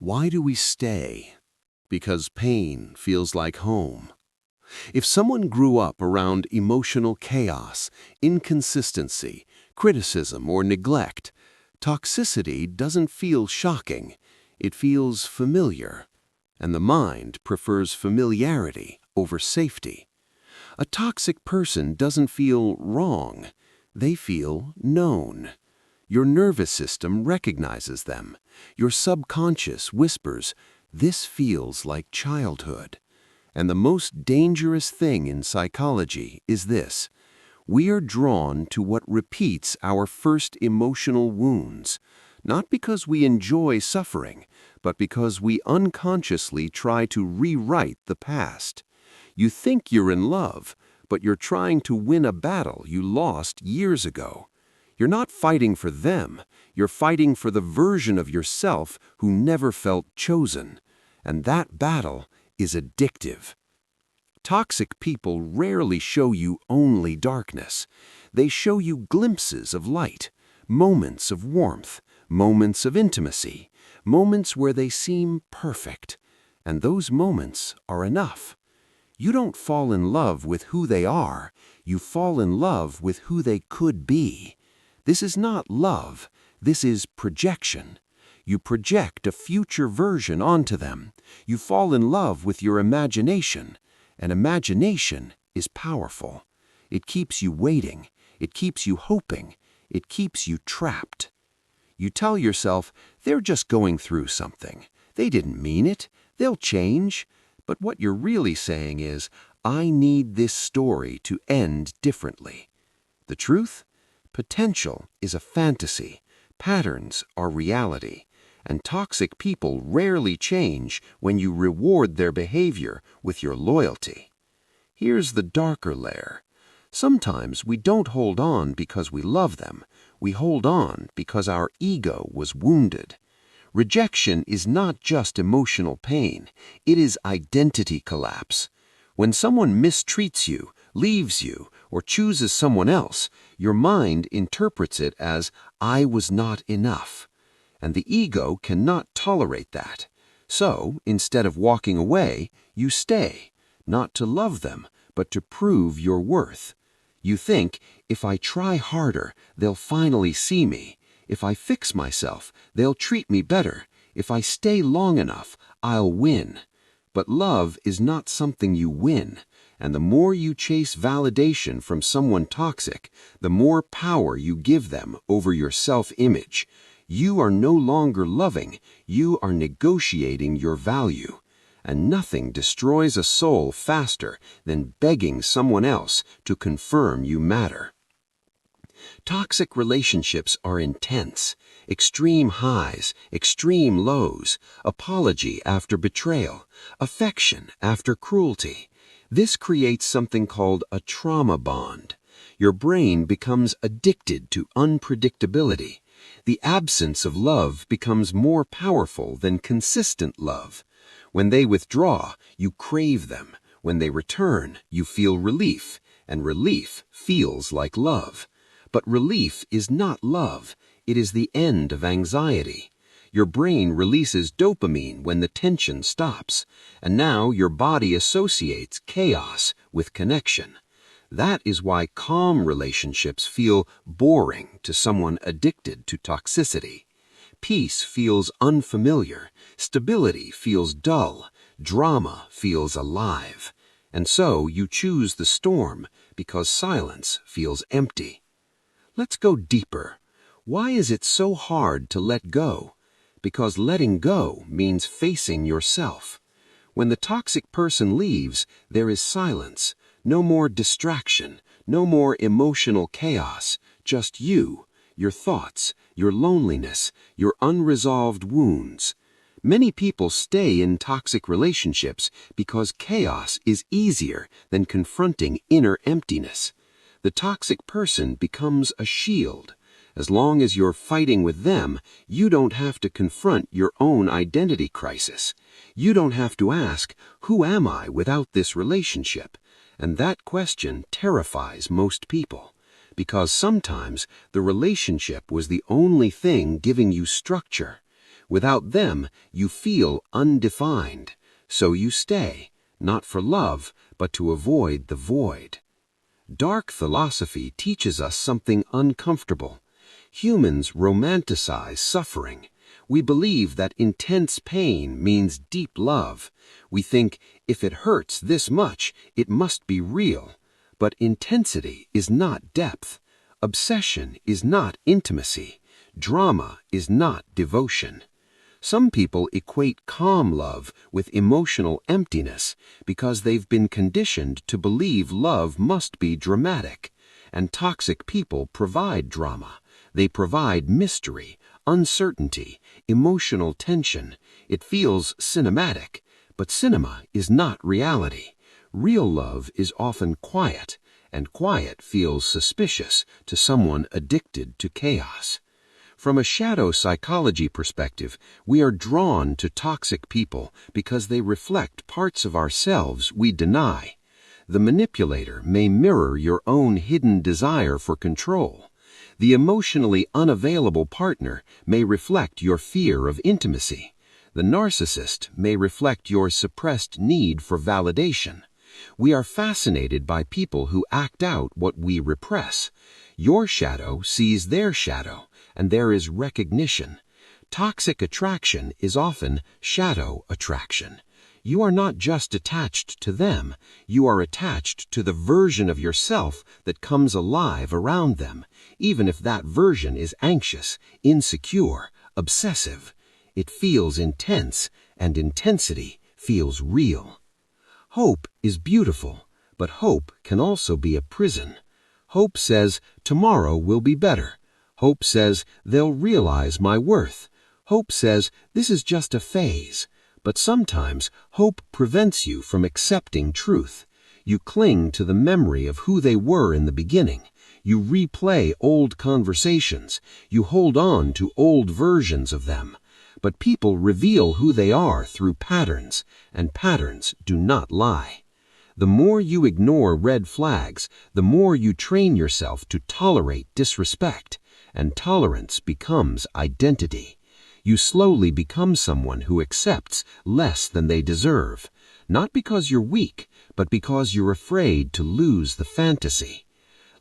Why do we stay? Because pain feels like home. If someone grew up around emotional chaos, inconsistency, criticism, or neglect, toxicity doesn't feel shocking. It feels familiar. And the mind prefers familiarity over safety. A toxic person doesn't feel wrong. They feel known. Your nervous system recognizes them. Your subconscious whispers, "This feels like childhood." And the most dangerous thing in psychology is this: we are drawn to what repeats our first emotional wounds, not because we enjoy suffering, but because we unconsciously try to rewrite the past. You think you're in love, but you're trying to win a battle you lost years ago. You're not fighting for them, you're fighting for the version of yourself who never felt chosen. And that battle is addictive. Toxic people rarely show you only darkness. They show you glimpses of light, moments of warmth, moments of intimacy, moments where they seem perfect. And those moments are enough. You don't fall in love with who they are, you fall in love with who they could be. This is not love, this is projection. You project a future version onto them. You fall in love with your imagination. And imagination is powerful. It keeps you waiting. It keeps you hoping. It keeps you trapped. You tell yourself, they're just going through something. They didn't mean it. They'll change. But what you're really saying is, I need this story to end differently. The truth? Potential is a fantasy. Patterns are reality. And toxic people rarely change when you reward their behavior with your loyalty. Here's the darker layer. Sometimes we don't hold on because we love them. We hold on because our ego was wounded. Rejection is not just emotional pain. It is identity collapse. When someone mistreats you, leaves you, or chooses someone else, your mind interprets it as, "I was not enough." And the ego cannot tolerate that. So, instead of walking away, you stay, not to love them, but to prove your worth. You think, if I try harder, they'll finally see me. If I fix myself, they'll treat me better. If I stay long enough, I'll win. But love is not something you win. And the more you chase validation from someone toxic, the more power you give them over your self-image. You are no longer loving, you are negotiating your value. And nothing destroys a soul faster than begging someone else to confirm you matter. Toxic relationships are intense. Extreme highs, extreme lows, apology after betrayal, affection after cruelty. This creates something called a trauma bond. Your brain becomes addicted to unpredictability. The absence of love becomes more powerful than consistent love. When they withdraw, you crave them. When they return, you feel relief, and relief feels like love. But relief is not love. It is the end of anxiety. Your brain releases dopamine when the tension stops, and now your body associates chaos with connection. That is why calm relationships feel boring to someone addicted to toxicity. Peace feels unfamiliar, stability feels dull, drama feels alive. And so you choose the storm because silence feels empty. Let's go deeper. Why is it so hard to let go? Because letting go means facing yourself. When the toxic person leaves, there is silence. No more distraction, no more emotional chaos, just you, your thoughts, your loneliness, your unresolved wounds. Many people stay in toxic relationships because chaos is easier than confronting inner emptiness. The toxic person becomes a shield. As long as you're fighting with them, you don't have to confront your own identity crisis. You don't have to ask, who am I without this relationship? And that question terrifies most people, because sometimes the relationship was the only thing giving you structure. Without them, you feel undefined. So you stay, not for love, but to avoid the void. Dark philosophy teaches us something uncomfortable. Humans romanticize suffering. We believe that intense pain means deep love. We think, if it hurts this much, it must be real. But intensity is not depth. Obsession is not intimacy. Drama is not devotion. Some people equate calm love with emotional emptiness because they've been conditioned to believe love must be dramatic. And toxic people provide drama. They provide mystery, uncertainty, emotional tension. It feels cinematic, but cinema is not reality. Real love is often quiet, and quiet feels suspicious to someone addicted to chaos. From a shadow psychology perspective, we are drawn to toxic people because they reflect parts of ourselves we deny. The manipulator may mirror your own hidden desire for control. The emotionally unavailable partner may reflect your fear of intimacy. The narcissist may reflect your suppressed need for validation. We are fascinated by people who act out what we repress. Your shadow sees their shadow, and there is recognition. Toxic attraction is often shadow attraction. You are not just attached to them, you are attached to the version of yourself that comes alive around them, even if that version is anxious, insecure, obsessive. It feels intense, and intensity feels real. Hope is beautiful, but hope can also be a prison. Hope says, tomorrow will be better. Hope says, they'll realize my worth. Hope says, this is just a phase. But sometimes, hope prevents you from accepting truth. You cling to the memory of who they were in the beginning. You replay old conversations. You hold on to old versions of them. But people reveal who they are through patterns, and patterns do not lie. The more you ignore red flags, the more you train yourself to tolerate disrespect, and tolerance becomes identity. You slowly become someone who accepts less than they deserve, not because you're weak, but because you're afraid to lose the fantasy.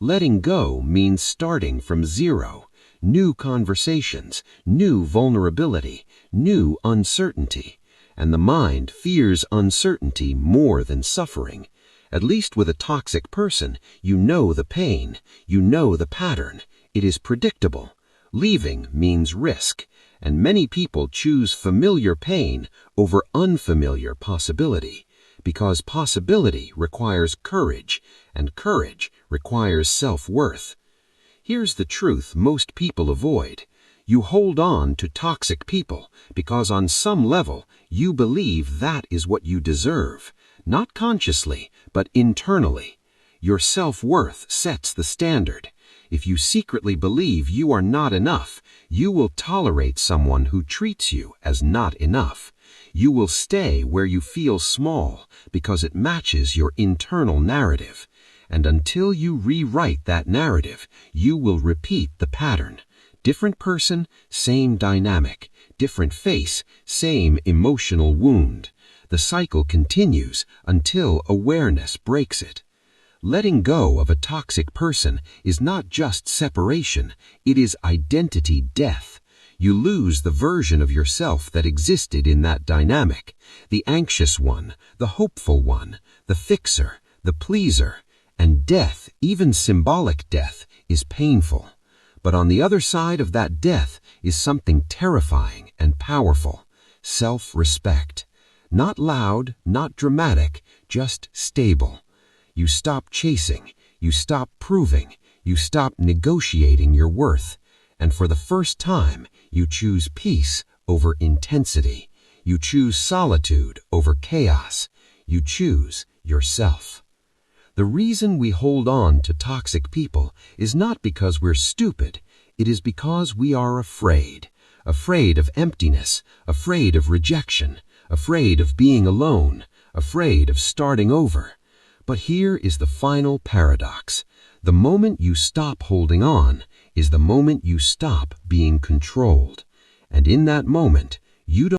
Letting go means starting from zero. New conversations, new vulnerability, new uncertainty. And the mind fears uncertainty more than suffering. At least with a toxic person, you know the pain, you know the pattern. It is predictable. Leaving means risk, and many people choose familiar pain over unfamiliar possibility, because possibility requires courage, and courage requires self-worth. Here's the truth most people avoid. You hold on to toxic people because on some level you believe that is what you deserve, not consciously, but internally. Your self-worth sets the standard. If you secretly believe you are not enough, you will tolerate someone who treats you as not enough. You will stay where you feel small because it matches your internal narrative. And until you rewrite that narrative, you will repeat the pattern. Different person, same dynamic. Different face, same emotional wound. The cycle continues until awareness breaks it. Letting go of a toxic person is not just separation, it is identity death. You lose the version of yourself that existed in that dynamic. The anxious one, the hopeful one, the fixer, the pleaser. And death, even symbolic death, is painful. But on the other side of that death is something terrifying and powerful. Self-respect. Not loud, not dramatic, just stable. You stop chasing, you stop proving, you stop negotiating your worth. And for the first time, you choose peace over intensity. You choose solitude over chaos. You choose yourself. The reason we hold on to toxic people is not because we're stupid. It is because we are afraid. Afraid of emptiness, afraid of rejection, afraid of being alone, afraid of starting over. But here is the final paradox. The moment you stop holding on is the moment you stop being controlled. And in that moment, You don't